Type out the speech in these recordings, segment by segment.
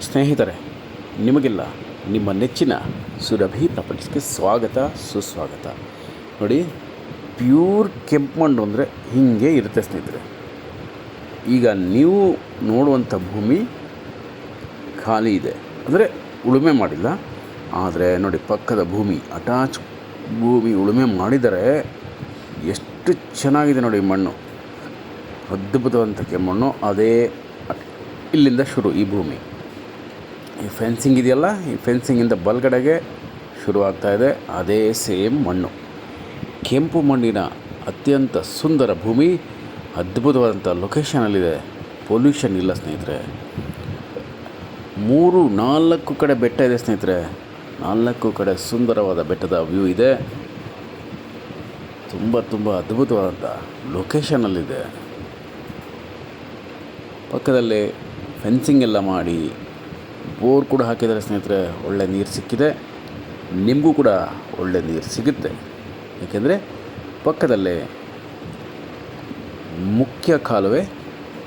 ಸ್ನೇಹಿತರೆ, ನಿಮಗೆಲ್ಲ ನಿಮ್ಮ ನೆಚ್ಚಿನ ಸುರಭಿ ಪ್ರಾಪರ್ಟೀಸ್ಗೆ ಸ್ವಾಗತ ಸುಸ್ವಾಗತ. ನೋಡಿ, ಪ್ಯೂರ್ ಕೆಂಪು ಮಣ್ಣು ಅಂದರೆ ಹೀಗೆ ಇರುತ್ತೆ ಸ್ನೇಹಿತರೆ. ಈಗ ನೀವು ನೋಡುವಂಥ ಭೂಮಿ ಖಾಲಿ ಇದೆ, ಅಂದರೆ ಉಳುಮೆ ಮಾಡಿಲ್ಲ. ಆದರೆ ನೋಡಿ, ಪಕ್ಕದ ಭೂಮಿ ಅಟ್ಯಾಚ್ ಭೂಮಿ ಉಳುಮೆ ಮಾಡಿದರೆ ಎಷ್ಟು ಚೆನ್ನಾಗಿದೆ ನೋಡಿ ಮಣ್ಣು. ಅದ್ಭುತವಂತ ಕೆಮ್ಮಣ್ಣು. ಅದೇ ಇಲ್ಲಿಂದ ಶುರು ಈ ಭೂಮಿ. ಈ ಫೆನ್ಸಿಂಗ್ ಇದೆಯಲ್ಲ, ಈ ಫೆನ್ಸಿಂಗಿಂದ ಬಲ್ಗಡೆಗೆ ಶುರುವಾಗ್ತಾಯಿದೆ ಅದೇ ಸೇಮ್ ಮಣ್ಣು. ಕೆಂಪು ಮಣ್ಣಿನ ಅತ್ಯಂತ ಸುಂದರ ಭೂಮಿ, ಅದ್ಭುತವಾದಂಥ ಲೊಕೇಶನಲ್ಲಿದೆ. ಪೊಲ್ಯೂಷನ್ ಇಲ್ಲ ಸ್ನೇಹಿತರೆ. 3-4 ಕಡೆ ಬೆಟ್ಟ ಇದೆ ಸ್ನೇಹಿತರೆ. 4 ಕಡೆ ಸುಂದರವಾದ ಬೆಟ್ಟದ ವ್ಯೂ ಇದೆ. ತುಂಬ ಅದ್ಭುತವಾದಂಥ ಲೊಕೇಶನಲ್ಲಿದೆ. ಪಕ್ಕದಲ್ಲೇ ಫೆನ್ಸಿಂಗ್ ಎಲ್ಲ ಮಾಡಿ ಬೋರ್ ಕೂಡ ಹಾಕಿದ್ದಾರೆ ಸ್ನೇಹಿತರೆ. ಒಳ್ಳೆ ನೀರು ಸಿಕ್ಕಿದೆ. ನಿಮಗೂ ಕೂಡ ಒಳ್ಳೆ ನೀರು ಸಿಗುತ್ತೆ. ಏಕೆಂದರೆ ಪಕ್ಕದಲ್ಲೇ ಮುಖ್ಯ ಕಾಲುವೆ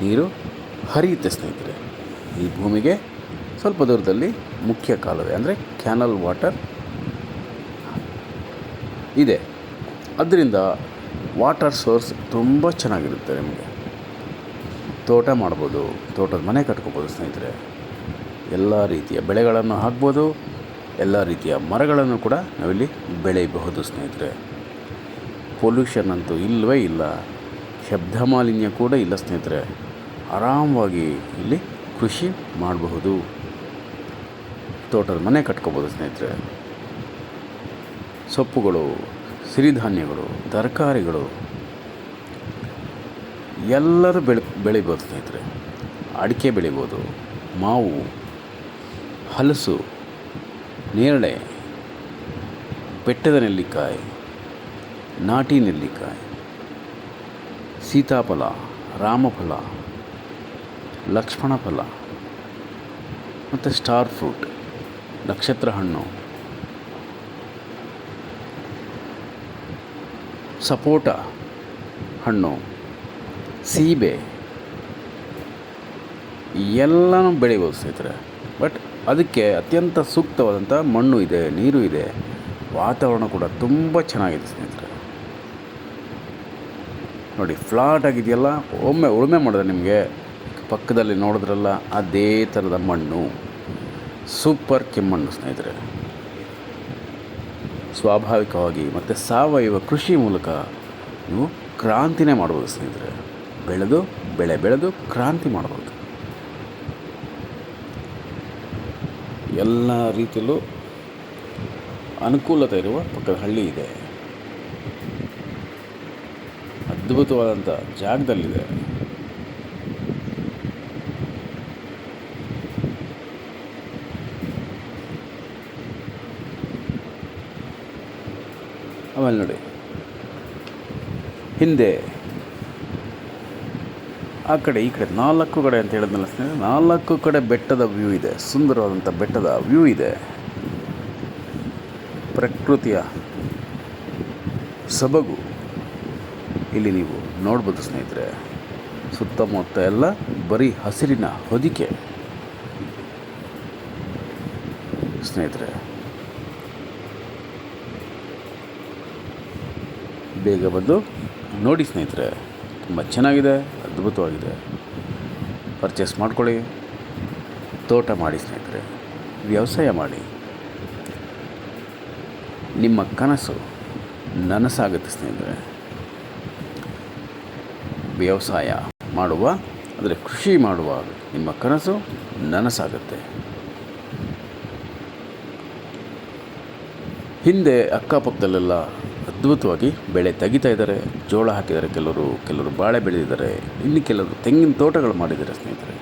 ನೀರು ಹರಿಯುತ್ತೆ ಸ್ನೇಹಿತರೆ. ಈ ಭೂಮಿಗೆ ಸ್ವಲ್ಪ ದೂರದಲ್ಲಿ ಮುಖ್ಯ ಕಾಲುವೆ ಅಂದರೆ ಕ್ಯಾನಲ್ ವಾಟರ್ ಇದೆ. ಅದರಿಂದ ವಾಟರ್ ಸೋರ್ಸ್ ತುಂಬ ಚೆನ್ನಾಗಿರುತ್ತೆ. ನಿಮಗೆ ತೋಟ ಮಾಡ್ಬೋದು, ತೋಟದ ಮನೆ ಕಟ್ಕೋಬೋದು ಸ್ನೇಹಿತರೆ. ಎಲ್ಲ ರೀತಿಯ ಬೆಳೆಗಳನ್ನು ಹಾಕ್ಬೋದು, ಎಲ್ಲ ರೀತಿಯ ಮರಗಳನ್ನು ಕೂಡ ನಾವಿಲ್ಲಿ ಬೆಳೆಯಬಹುದು ಸ್ನೇಹಿತರೆ. ಪೊಲ್ಯೂಷನ್ ಅಂತೂ ಇಲ್ಲವೇ ಇಲ್ಲ, ಶಬ್ದ ಮಾಲಿನ್ಯ ಕೂಡ ಇಲ್ಲ ಸ್ನೇಹಿತರೆ. ಆರಾಮವಾಗಿ ಇಲ್ಲಿ ಕೃಷಿ ಮಾಡಬಹುದು, ತೋಟದ ಮನೆ ಕಟ್ಕೋಬೋದು ಸ್ನೇಹಿತರೆ. ಸೊಪ್ಪುಗಳು, ಸಿರಿಧಾನ್ಯಗಳು, ತರಕಾರಿಗಳು ಎಲ್ಲರೂ ಬೆಳಿಬೋದು ಸ್ನೇಹಿತರೆ. ಅಡಿಕೆ ಬೆಳಿಬೋದು, ಮಾವು, ಹಲಸು, ನೇರಳೆ, ಬೆಟ್ಟದ ನೆಲ್ಲಿಕಾಯಿ, ನಾಟಿ ನೆಲ್ಲಿಕಾಯಿ, ಸೀತಾಫಲ, ರಾಮಫಲ, ಲಕ್ಷ್ಮಣ ಫಲ ಮತ್ತು ಸ್ಟಾರ್ ಫ್ರೂಟ್, ನಕ್ಷತ್ರ ಹಣ್ಣು, ಸಪೋಟ ಹಣ್ಣು, ಸೀಬೆ ಎಲ್ಲನೂ ಬೆಳಿಬೋದು ಸ್ನೇಹಿತರೆ. ಬಟ್ ಅದಕ್ಕೆ ಅತ್ಯಂತ ಸೂಕ್ತವಾದಂಥ ಮಣ್ಣು ಇದೆ, ನೀರು ಇದೆ, ವಾತಾವರಣ ಕೂಡ ತುಂಬ ಚೆನ್ನಾಗಿದೆ ಸ್ನೇಹಿತರೆ. ನೋಡಿ, ಫ್ಲಾಟ್ ಆಗಿದೆಯಲ್ಲ, ಒಮ್ಮೆ ಉಳುಮೆ ಮಾಡಿದ್ರೆ ನಿಮಗೆ ಪಕ್ಕದಲ್ಲಿ ನೋಡಿದ್ರಲ್ಲ ಅದೇ ಥರದ ಮಣ್ಣು. ಸೂಪರ್ ಕೆಮ್ಮಣ್ಣು ಸ್ನೇಹಿತರೆ. ಸ್ವಾಭಾವಿಕವಾಗಿ ಮತ್ತು ಸಾವಯವ ಕೃಷಿ ಮೂಲಕ ನೀವು ಕ್ರಾಂತಿನೇ ಮಾಡ್ಬೋದು ಸ್ನೇಹಿತರೆ. ಬೆಳೆದು ಕ್ರಾಂತಿ ಮಾಡ್ಬೋದು. ಎಲ್ಲ ರೀತಿಯಲ್ಲೂ ಅನುಕೂಲತೆ ಇರುವ ಪಕ್ಕದ ಹಳ್ಳಿ ಇದೆ. ಅದ್ಭುತವಾದಂಥ ಜಾಗದಲ್ಲಿದೆ. ಆಮೇಲೆ ನೋಡಿ, ಹಿಂದೆ ಆ ಕಡೆ ಈ ಕಡೆ 4 ಕಡೆ ಅಂತ ಹೇಳಿದ್ನಲ್ಲ ಸ್ನೇಹಿತರೆ, 4 ಕಡೆ ಬೆಟ್ಟದ ವ್ಯೂ ಇದೆ. ಸುಂದರವಾದಂಥ ಬೆಟ್ಟದ ವ್ಯೂ ಇದೆ. ಪ್ರಕೃತಿಯ ಸೊಬಗು ಇಲ್ಲಿ ನೀವು ನೋಡ್ಬೋದು ಸ್ನೇಹಿತರೆ. ಸುತ್ತಮುತ್ತ ಎಲ್ಲ ಬರೀ ಹಸಿರಿನ ಹೊದಿಕೆ ಸ್ನೇಹಿತರೆ. ಬೇಗ ಬಂದು ನೋಡಿ ಸ್ನೇಹಿತರೆ, ತುಂಬ ಚೆನ್ನಾಗಿದೆ, ಅದ್ಭುತವಾಗಿದೆ. ಪರ್ಚೇಸ್ ಮಾಡ್ಕೊಳ್ಳಿ, ತೋಟ ಮಾಡಿ ಸ್ನೇಹಿತರೆ, ವ್ಯವಸಾಯ ಮಾಡಿ. ನಿಮ್ಮ ಕನಸು ನನಸಾಗುತ್ತೆ ಸ್ನೇಹಿತರೆ. ವ್ಯವಸಾಯ ಮಾಡುವ, ಅಂದರೆ ಕೃಷಿ ಮಾಡುವ ನಿಮ್ಮ ಕನಸು ನನಸಾಗುತ್ತೆ. ಹಿಂದೆ ಅಕ್ಕಪಕ್ಕದಲ್ಲೆಲ್ಲ ಅದ್ಭುತವಾಗಿ ಬೆಳೆ ತೆಗಿತಾ ಇದ್ದಾರೆ. ಜೋಳ ಹಾಕಿದ್ದಾರೆ, ಕೆಲವರು ಬಾಳೆ ಬೆಳೆದಿದ್ದಾರೆ, ಇನ್ನು ಕೆಲವರು ತೆಂಗಿನ ತೋಟಗಳು ಮಾಡಿದ್ದಾರೆ ಸ್ನೇಹಿತರೆ.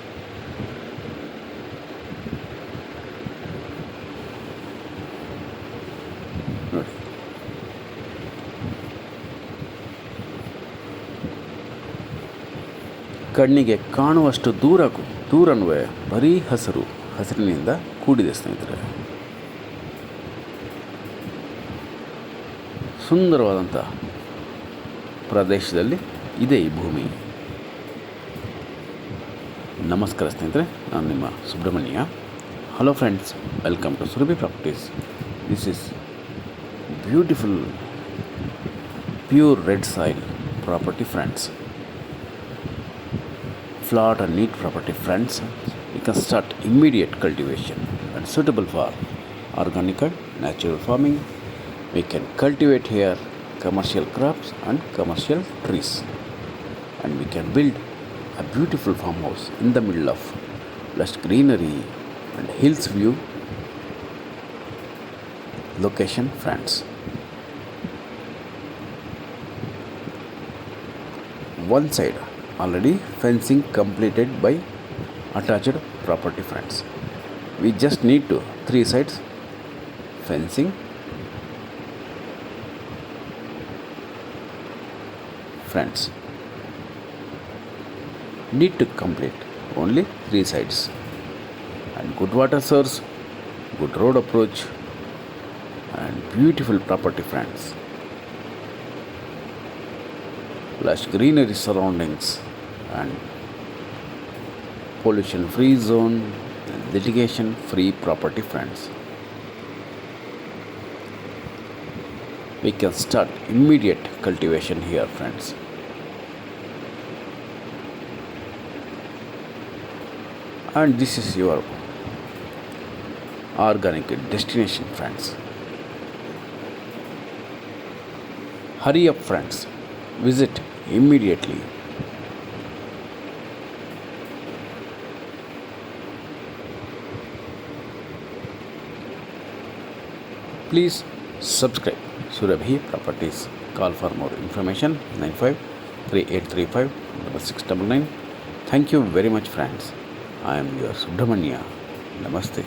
ನೋಡಿ, ಕಣ್ಣಿಗೆ ಕಾಣುವಷ್ಟು ದೂರನೂ ಬರೀ ಹಸಿರಿನಿಂದ ಕೂಡಿದೆ ಸ್ನೇಹಿತರೆ. ಸುಂದರವಾದಂಥ ಪ್ರದೇಶದಲ್ಲಿ ಇದೆ ಈ ಭೂಮಿ. ನಮಸ್ಕಾರ ಸ್ನೇಹಿತರೆ, ನಾನು ನಿಮ್ಮ Subrahmanya. Hello friends, welcome to Surabhi Properties. This is beautiful pure red soil property friends. Flat and neat property friends. You can start immediate cultivation and suitable for organic and natural farming. We can cultivate here commercial crops and commercial trees, and we can build a beautiful farmhouse in the middle of lush greenery and hills view location friends. One side already fencing completed by attached property friends. We just need to three sides fencing friends. Need to complete only three sides, and good water source, good road approach, and beautiful property friends. Lush greenery surroundings and pollution free zone and litigation free property friends. We can start immediate cultivation here friends. And this is your organic destination friends. Hurry up friends, visit immediately. Please subscribe Surabhi Properties. Call for more information 953835 Thank you very much friends. I am your Subramanya. Namaste.